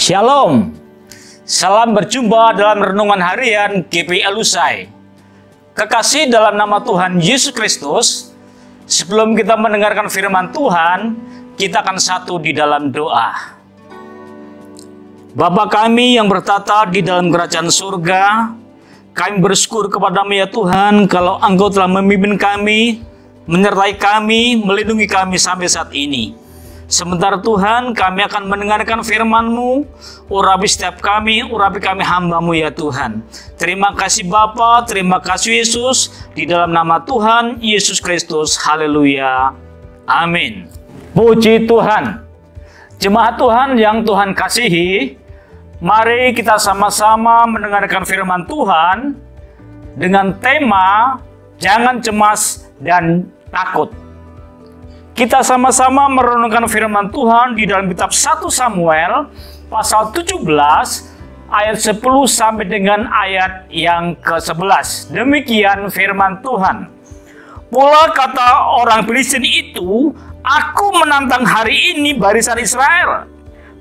Shalom. Salam berjumpa dalam renungan harian GPI Lusai. Kekasih dalam nama Tuhan Yesus Kristus, sebelum kita mendengarkan firman Tuhan, kita akan satu di dalam doa. Bapa kami yang bertata di dalam kerajaan surga, kami bersyukur kepadamu ya Tuhan, kalau Engkau telah memimpin kami, menyertai kami, melindungi kami sampai saat ini. Sementara Tuhan, kami akan mendengarkan firman-Mu, urapi setiap kami, urapi kami hamba-Mu ya Tuhan. Terima kasih Bapa, terima kasih Yesus, di dalam nama Tuhan Yesus Kristus. Haleluya. Amin. Puji Tuhan. Jemaat Tuhan yang Tuhan kasihi, mari kita sama-sama mendengarkan firman Tuhan dengan tema jangan cemas dan takut. Kita sama-sama merenungkan firman Tuhan di dalam kitab 1 Samuel pasal 17 ayat 10 sampai dengan ayat yang ke-11. Demikian firman Tuhan. Pula kata orang Filistin itu, aku menantang hari ini barisan Israel.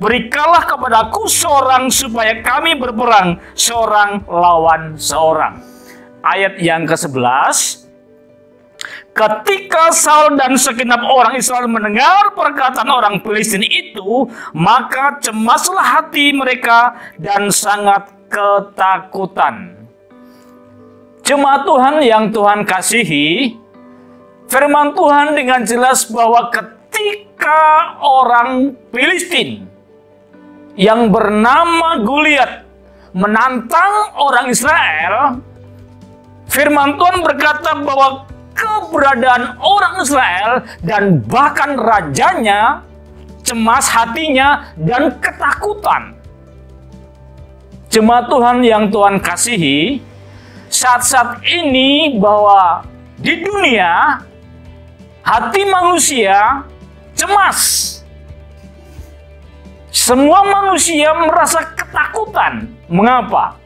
Berikanlah kepadaku seorang supaya kami berperang seorang lawan seorang. Ayat yang ke-11. Ketika Saul dan segenap orang Israel mendengar perkataan orang Filistin itu, maka cemaslah hati mereka dan sangat ketakutan. Jemaat Tuhan yang Tuhan kasihi, firman Tuhan dengan jelas bahwa ketika orang Filistin yang bernama Goliat menantang orang Israel, firman Tuhan berkata bahwa keberadaan orang Israel dan bahkan rajanya cemas hatinya dan ketakutan. Jemaat Tuhan yang Tuhan kasihi, saat-saat ini bahwa di dunia hati manusia cemas. Semua manusia merasa ketakutan. Mengapa?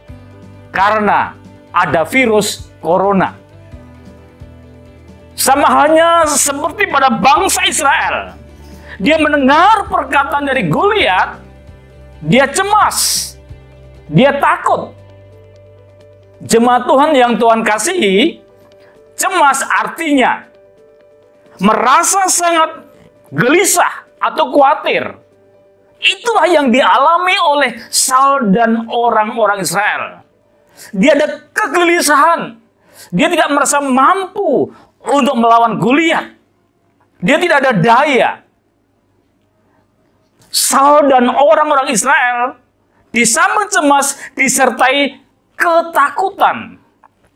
Karena ada virus corona. Sama halnya seperti pada bangsa Israel. Dia mendengar perkataan dari Goliat, dia cemas, dia takut. Jemaat Tuhan yang Tuhan kasihi, cemas artinya merasa sangat gelisah atau khawatir. Itulah yang dialami oleh Saul dan orang-orang Israel. Dia ada kegelisahan. Dia tidak merasa mampu untuk melawan Goliat. Dia tidak ada daya. Saul dan orang-orang Israel di samping cemas disertai ketakutan.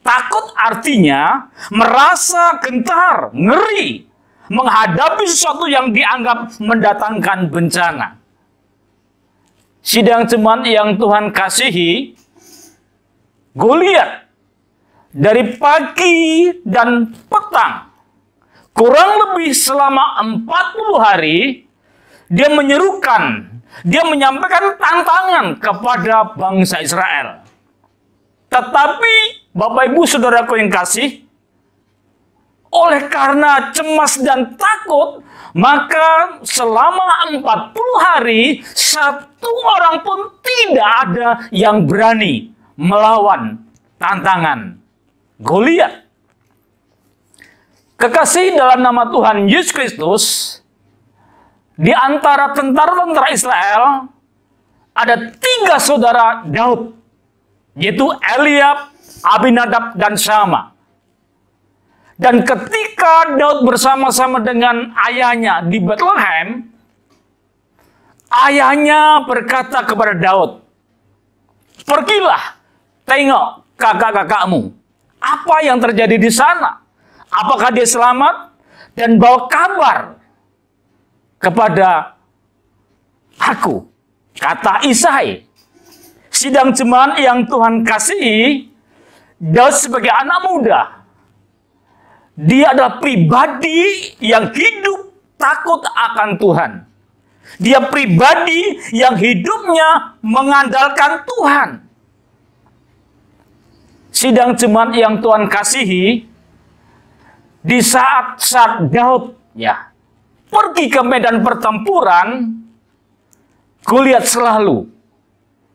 Takut artinya merasa gentar, ngeri, menghadapi sesuatu yang dianggap mendatangkan bencana. Sidang jemaat yang Tuhan kasihi, Goliat dari pagi dan petang, kurang lebih selama 40 hari, dia menyerukan, dia menyampaikan tantangan kepada bangsa Israel. Tetapi, Bapak Ibu Saudaraku yang kasih, oleh karena cemas dan takut, maka selama 40 hari, satu orang pun tidak ada yang berani melawan tantangan Goliat. Kekasih dalam nama Tuhan Yesus Kristus, di antara tentara-tentara Israel ada 3 saudara Daud, yaitu Eliab, Abinadab, dan Syama. Dan ketika Daud bersama-sama dengan ayahnya di Bethlehem, ayahnya berkata kepada Daud, "Pergilah, tengok kakak-kakakmu. Apa yang terjadi di sana? Apakah dia selamat? Dan bawa kabar kepada aku," kata Isai. Sidang jemaat yang Tuhan kasihi, Daud sebagai anak muda, dia adalah pribadi yang hidup takut akan Tuhan. Dia pribadi yang hidupnya mengandalkan Tuhan. Sidang jemaat yang Tuhan kasihi, di saat-saat Daud pergi ke medan pertempuran, Goliat selalu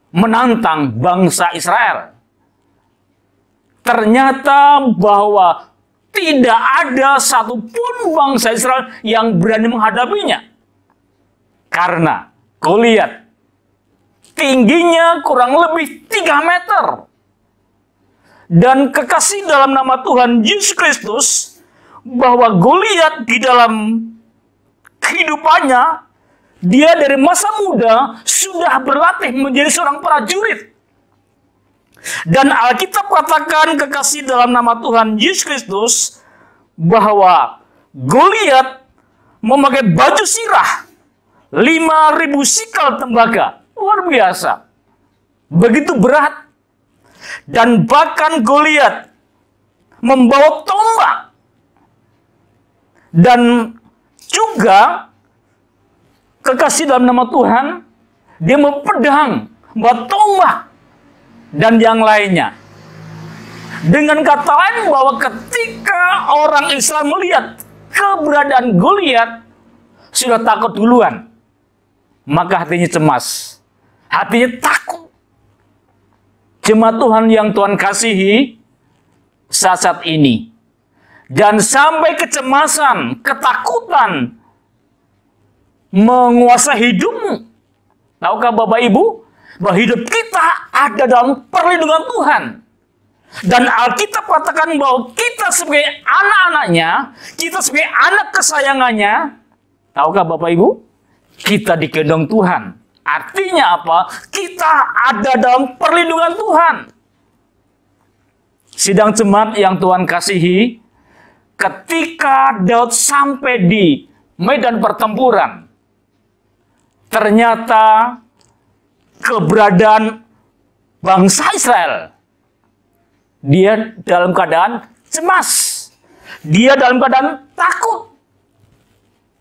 menantang bangsa Israel. Ternyata bahwa tidak ada satupun bangsa Israel yang berani menghadapinya. Karena Goliat tingginya kurang lebih 3 meter. Dan kekasih dalam nama Tuhan Yesus Kristus, bahwa Goliat di dalam kehidupannya, dia dari masa muda sudah berlatih menjadi seorang prajurit. Dan Alkitab katakan kekasih dalam nama Tuhan Yesus Kristus, bahwa Goliat memakai baju sirah 5.000 sikal tembaga. Luar biasa. Begitu berat. Dan bahkan Goliat membawa tombak. Dan juga kekasih dalam nama Tuhan, dia membawa pedang, membawa tombak, dan yang lainnya. Dengan kata lain bahwa ketika orang Israel melihat keberadaan Goliat, sudah takut duluan. Maka hatinya cemas. Hatinya takut. Jemaat Tuhan yang Tuhan kasihi saat ini. Dan sampai kecemasan, ketakutan menguasai hidupmu. Tahukah Bapak Ibu, bahwa hidup kita ada dalam perlindungan Tuhan. Dan Alkitab katakan bahwa kita sebagai anak-anaknya, kita sebagai anak kesayangannya, tahukah Bapak Ibu, kita digendong Tuhan. Artinya apa? Kita ada dalam perlindungan Tuhan. Sidang jemaat yang Tuhan kasihi, ketika Daud sampai di medan pertempuran, ternyata keberadaan bangsa Israel, dia dalam keadaan cemas. Dia dalam keadaan takut.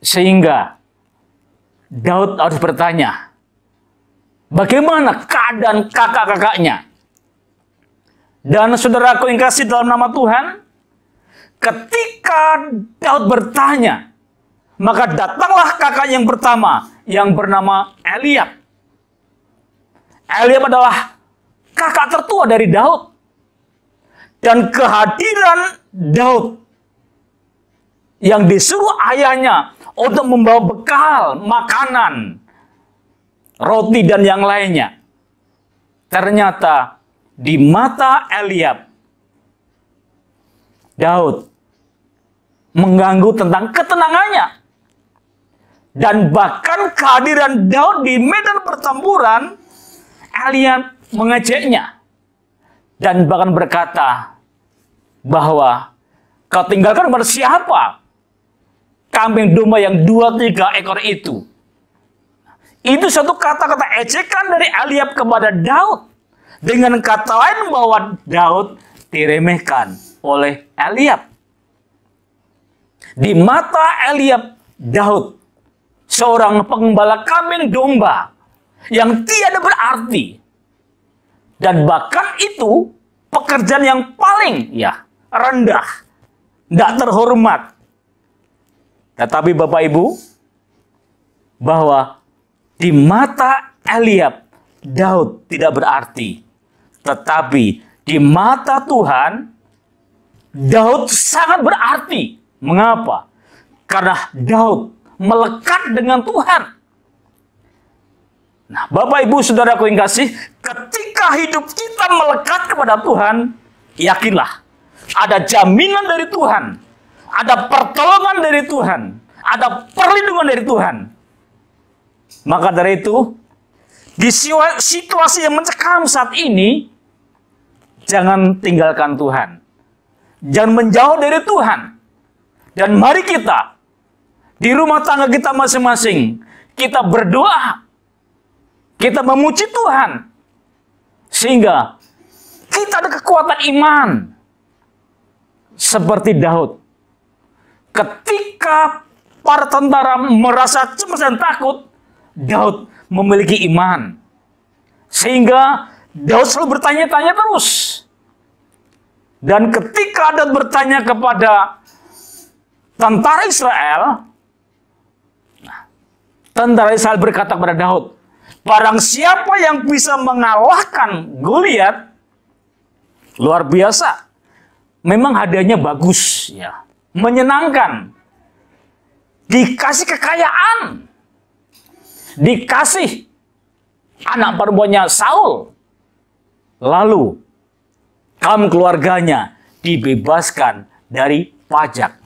Sehingga Daud harus bertanya, bagaimana keadaan kakak-kakaknya? Dan saudaraku yang kasih dalam nama Tuhan, ketika Daud bertanya, maka datanglah kakak yang pertama yang bernama Eliab. Eliab adalah kakak tertua dari Daud. Dan kehadiran Daud yang disuruh ayahnya untuk membawa bekal, makanan, roti dan yang lainnya. Ternyata di mata Eliab, Daud mengganggu tentang ketenangannya. Dan bahkan kehadiran Daud di medan pertempuran, Eliab mengejeknya. Dan bahkan berkata bahwa kau tinggalkan kepada siapa kambing domba yang 2-3 ekor itu. Itu satu kata-kata ejekan dari Eliab kepada Daud. Dengan kata lain bahwa Daud diremehkan oleh Eliab. Di mata Eliab, Daud seorang pengembala kambing domba yang tiada berarti. Dan bahkan itu pekerjaan yang paling rendah, tidak terhormat. Tetapi Bapak Ibu, bahwa di mata Eliab, Daud tidak berarti. Tetapi di mata Tuhan, Daud sangat berarti. Mengapa? Karena Daud melekat dengan Tuhan. Nah, Bapak Ibu saudaraku yang kasih, ketika hidup kita melekat kepada Tuhan, yakinlah ada jaminan dari Tuhan, ada pertolongan dari Tuhan, ada perlindungan dari Tuhan. Maka dari itu, di situasi yang mencekam saat ini, jangan tinggalkan Tuhan. Jangan menjauh dari Tuhan. Dan mari kita, di rumah tangga kita masing-masing, kita berdoa. Kita memuji Tuhan. Sehingga kita ada kekuatan iman. Seperti Daud. Ketika para tentara merasa cemas dan takut, Daud memiliki iman. Sehingga Daud selalu bertanya-tanya terus. Dan ketika Daud bertanya kepada tentara Israel, tentara Israel berkata kepada Daud, Barang siapa yang bisa mengalahkan Goliat, luar biasa. Memang hadiahnya bagus, ya, menyenangkan. Dikasih kekayaan, dikasih anak perempuannya Saul, lalu kaum keluarganya dibebaskan dari pajak.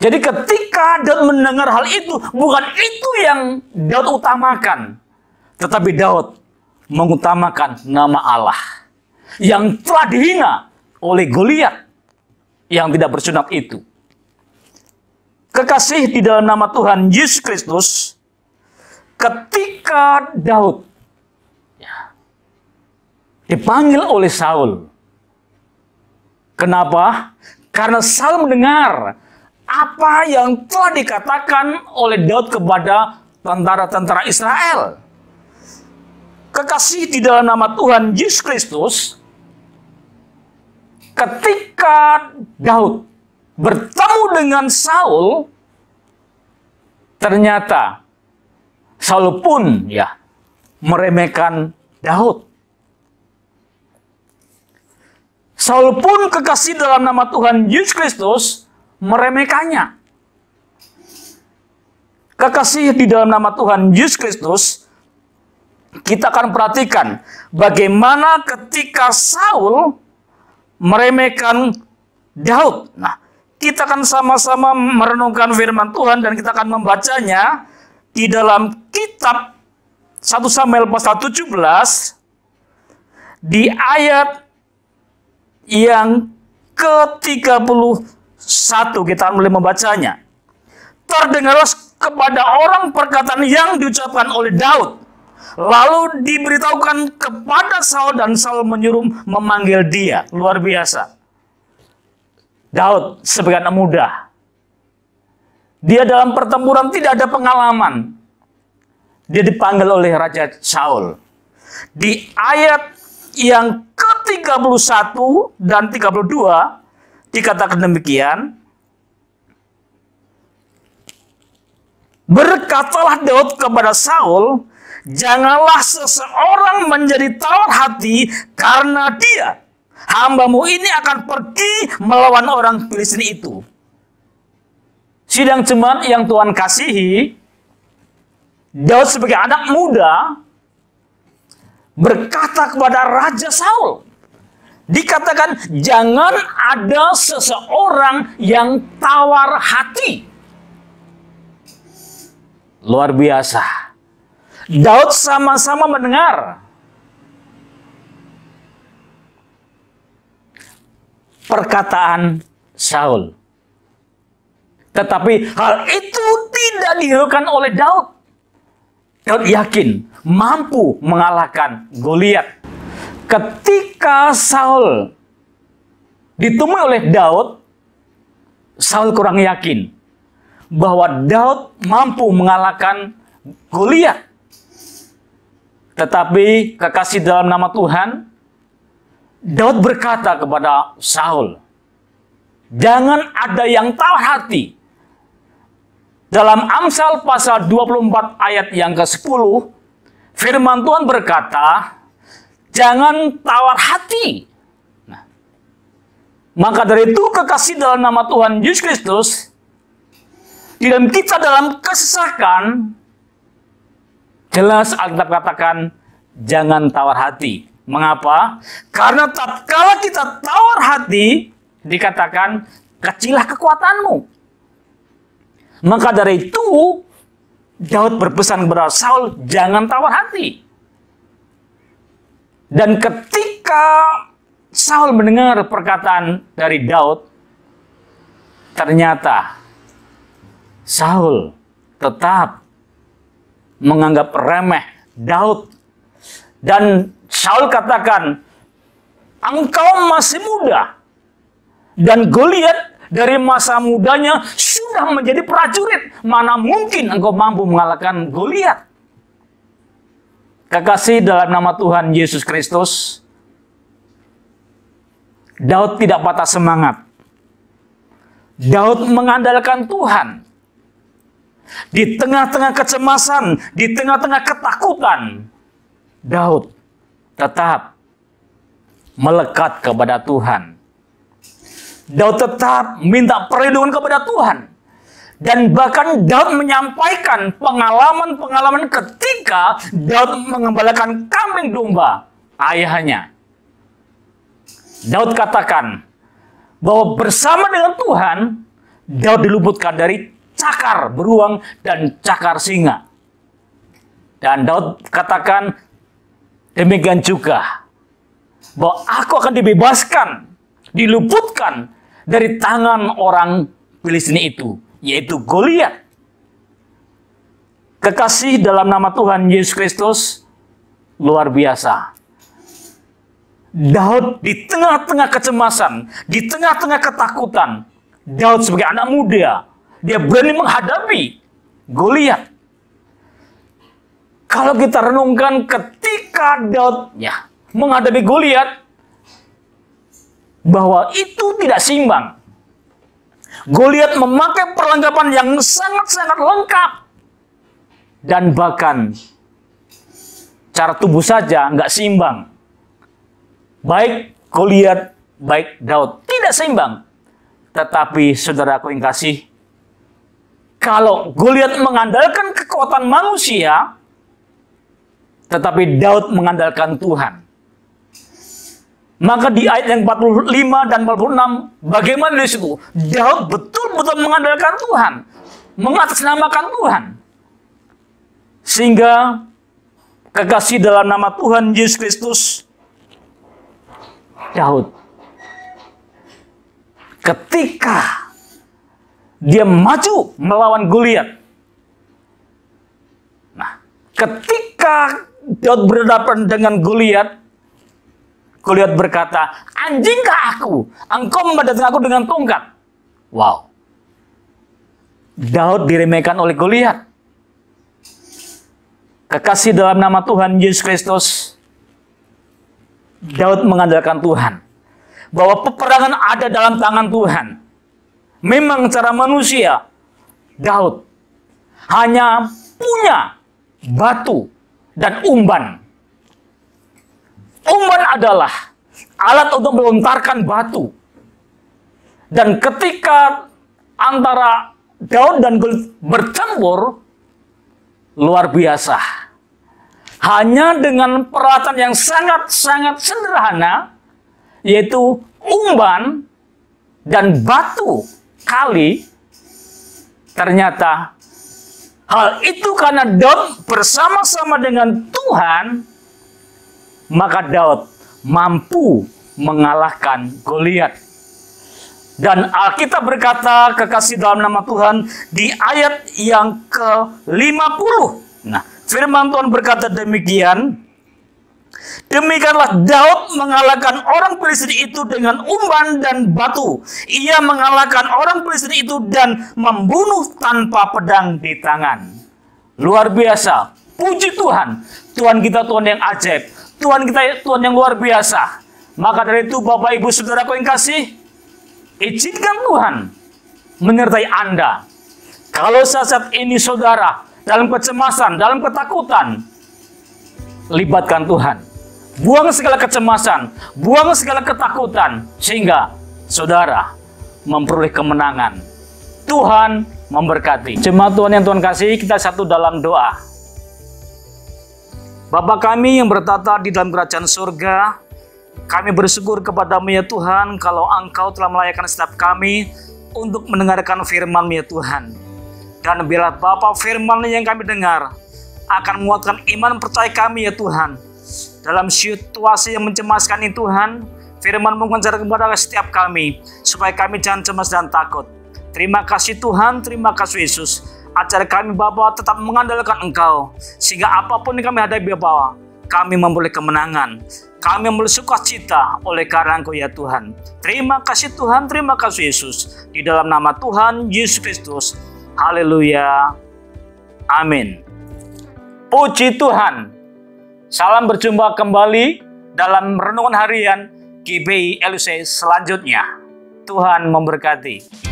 Jadi ketika Daud mendengar hal itu, bukan itu yang Daud utamakan, tetapi Daud mengutamakan nama Allah yang telah dihina oleh Goliat yang tidak bersunat itu. Kekasih di dalam nama Tuhan Yesus Kristus, ketika Daud dipanggil oleh Saul. Kenapa? Karena Saul mendengar apa yang telah dikatakan oleh Daud kepada tentara-tentara Israel. Kekasih di dalam nama Tuhan Yesus Kristus, ketika Daud bertemu dengan Saul, ternyata Saul pun meremehkan Daud. Saul pun kekasih dalam nama Tuhan Yesus Kristus meremehkannya. Kekasih di dalam nama Tuhan Yesus Kristus, kita akan perhatikan bagaimana ketika Saul meremehkan Daud. Nah, kita akan sama-sama merenungkan firman Tuhan dan kita akan membacanya di dalam kitab 1 Samuel pasal 17 di ayat yang ke-31. Kita mulai membacanya. Terdengarlah kepada orang perkataan yang diucapkan oleh Daud, lalu diberitahukan kepada Saul dan Saul menyuruh memanggil dia. Luar biasa. Daud sebagai anak muda, dia dalam pertempuran tidak ada pengalaman. Dia dipanggil oleh Raja Saul. Di ayat yang ke-31 dan 32 dikatakan demikian. Berkatalah Daud kepada Saul, janganlah seseorang menjadi tawar hati karena dia, hambamu ini akan pergi melawan orang Filistin itu. Sidang jemaat yang Tuhan kasihi, Daud sebagai anak muda berkata kepada Raja Saul, dikatakan jangan ada seseorang yang tawar hati. Luar biasa. Daud sama-sama mendengar perkataan Saul. Tetapi hal itu tidak dihiraukan oleh Daud. Daud yakin mampu mengalahkan Goliat. Ketika Saul ditemui oleh Daud, Saul kurang yakin bahwa Daud mampu mengalahkan Goliat. Tetapi kekasih dalam nama Tuhan, Daud berkata kepada Saul, jangan ada yang tawar hati. Dalam Amsal pasal 24 ayat yang ke-10, firman Tuhan berkata, jangan tawar hati. Nah, maka dari itu kekasih dalam nama Tuhan Yesus Kristus, dalam kita dalam kesesakan, jelas Alkitab katakan, jangan tawar hati. Mengapa? Karena tatkala kita tawar hati, dikatakan, kecilah kekuatanmu. Maka dari itu, Daud berpesan kepada Saul, jangan tawar hati. Dan ketika Saul mendengar perkataan dari Daud, ternyata Saul tetap menganggap remeh Daud. Dan Saul katakan, engkau masih muda. Dan Goliat dari masa mudanya sudah menjadi prajurit. Mana mungkin engkau mampu mengalahkan Goliat? Kekasih dalam nama Tuhan Yesus Kristus, Daud tidak patah semangat. Daud mengandalkan Tuhan. Di tengah-tengah kecemasan, di tengah-tengah ketakutan, Daud tetap melekat kepada Tuhan. Daud tetap minta perlindungan kepada Tuhan. Dan bahkan Daud menyampaikan pengalaman-pengalaman ketika Daud mengembalakan kambing domba ayahnya. Daud katakan bahwa bersama dengan Tuhan, Daud diluputkan dari cakar beruang dan cakar singa. Dan Daud katakan demikian juga, bahwa aku akan dibebaskan, diluputkan dari tangan orang Filistin itu, yaitu Goliat. Kekasih dalam nama Tuhan Yesus Kristus luar biasa. Daud di tengah-tengah kecemasan, di tengah-tengah ketakutan, Daud sebagai anak muda, dia berani menghadapi Goliat. Kalau kita renungkan ketika Daud menghadapi Goliat, bahwa itu tidak seimbang. Goliat memakai perlengkapan yang sangat-sangat lengkap. Dan bahkan cara tubuh saja nggak seimbang. Baik Goliat, baik Daud tidak seimbang. Tetapi saudaraku yang kasih, kalau Goliat mengandalkan kekuatan manusia, tetapi Daud mengandalkan Tuhan. Maka di ayat yang 45 dan 46, bagaimana di situ? Daud betul-betul mengandalkan Tuhan, mengatasnamakan Tuhan. Sehingga kekasih dalam nama Tuhan Yesus Kristus, Daud ketika dia maju melawan Goliat. Nah, ketika Daud berhadapan dengan Goliat, Goliat berkata, "Anjingkah aku? Engkau mendatangi aku dengan tongkat." Wow. Daud diremehkan oleh Goliat. Kekasih dalam nama Tuhan Yesus Kristus, Daud mengandalkan Tuhan. Bahwa peperangan ada dalam tangan Tuhan. Memang cara manusia, Daud hanya punya batu dan umban. Umban adalah alat untuk melontarkan batu. Dan ketika antara Daud dan Goliat bertempur, luar biasa. Hanya dengan peralatan yang sangat-sangat sederhana, yaitu umban dan batu kali, ternyata hal itu karena Daud bersama-sama dengan Tuhan, maka Daud mampu mengalahkan Goliat. Dan Alkitab berkata, kekasih dalam nama Tuhan, di ayat yang ke-50. Nah, firman Tuhan berkata demikian, "Demikianlah Daud mengalahkan orang Filistin itu dengan umban dan batu. Ia mengalahkan orang Filistin itu dan membunuh tanpa pedang di tangan." Luar biasa. Puji Tuhan. Tuhan kita Tuhan yang ajaib. Tuhan kita Tuhan yang luar biasa. Maka dari itu Bapak Ibu Saudaraku yang kasih, izinkan Tuhan menyertai Anda. Kalau saat ini saudara dalam kecemasan, dalam ketakutan, libatkan Tuhan. Buang segala kecemasan, buang segala ketakutan, sehingga saudara memperoleh kemenangan. Tuhan memberkati. Jemaat Tuhan yang Tuhan kasih, kita satu dalam doa. Bapa kami yang bertata di dalam kerajaan surga, kami bersyukur kepadamu ya Tuhan, kalau Engkau telah melayakkan setiap kami untuk mendengarkan firman-Mu ya Tuhan. Dan bila Bapa firman yang kami dengar akan menguatkan iman percaya kami ya Tuhan. Dalam situasi yang mencemaskan ini Tuhan, firman-Mu mengajar kepada setiap kami, supaya kami jangan cemas dan takut. Terima kasih Tuhan, terima kasih Yesus. Ajar kami Bapa tetap mengandalkan Engkau, sehingga apapun yang kami hadapi Bapa, kami memperoleh kemenangan. Kami memperoleh sukacita oleh karena Engkau ya Tuhan. Terima kasih Tuhan, terima kasih Yesus. Di dalam nama Tuhan Yesus Kristus. Haleluya. Amin. Puji Tuhan. Salam berjumpa kembali dalam renungan harian GBI LUC selanjutnya. Tuhan memberkati.